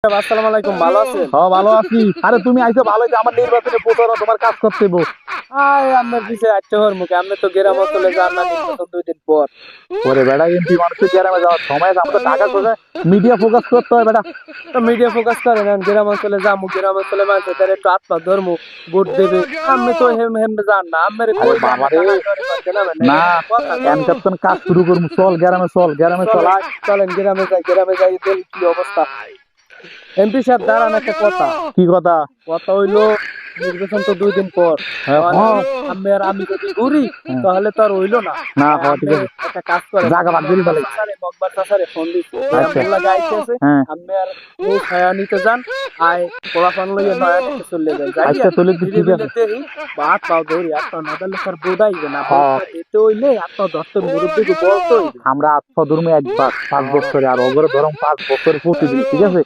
আসসালামু আলাইকুম, ভালো আছেন? হ্যাঁ ভালো আছি। আরে তুমি আইছো ভালো হইছে, আমার নির্বাচনে প্রচারণা তোমার কাজ করতে হইবো। আপনার পিছিয়ে আটটা হওয়ার মুখে আপনি তো গ্রাম অঞ্চলে যান না নির্বাচন 2 দিন পর। ওরে বেটা, এমপি মানুষের গ্রামে যাওয়ার সময় আছে, আমাদের টাকা কোথায়? মিডিয়া ফোকাস করতে হয় বেটা। তো মিডিয়া ফোকাস করেন, আর গ্রাম অঞ্চলে যাবো, গ্রাম অঞ্চলে মানুষ তার একটু আত্মা ধর্ম ভোট দেবে। আপনি তো হেম হেম যান না, আপনার আরে বাবারে, না এনকাপ্তন কাজ শুরু করবো, চল গ্রামে, চল গ্রামে, চল আয়। চলেন গ্রামে যাই, গ্রামে যাই দেখি কি অবস্থা। এমপি সাহেব দাঁড়ান, একটা কথা। কি কথা? কথা হইলো নির্বাচন তো 2 দিন পর। হ্যাঁ, আমি যদি ঘুরি তাহলে তো আর হইলো না। না আপনি ঠিক আছে, একটা কাজ করেন, জাগা বাদ দিলি ফেলাই। মকবার চাচারে ফোন দিচ্ছি, আচ্ছা। আইতেছে। হ্যাঁ আপনি আর এই ছায়া নিতে যান, আয় পোলাপান লইয়া নয়া থেকে চলে যান। আচ্ছা, তাহলে তো ঠিক আছে। দেখি হাত পাও ধরি, হাত পাও না ধরলে স্যার বোধাইবে না। হ্যাঁ। দিতে হইলে হাত পাও ধরতে মুরব্বীকে বলতে হইবে। আমরা আত্মা ধর্মে একবার 5 বছরে, আর অগর ধরম 5 বছরে প্রতিদিন, ঠিক আছে।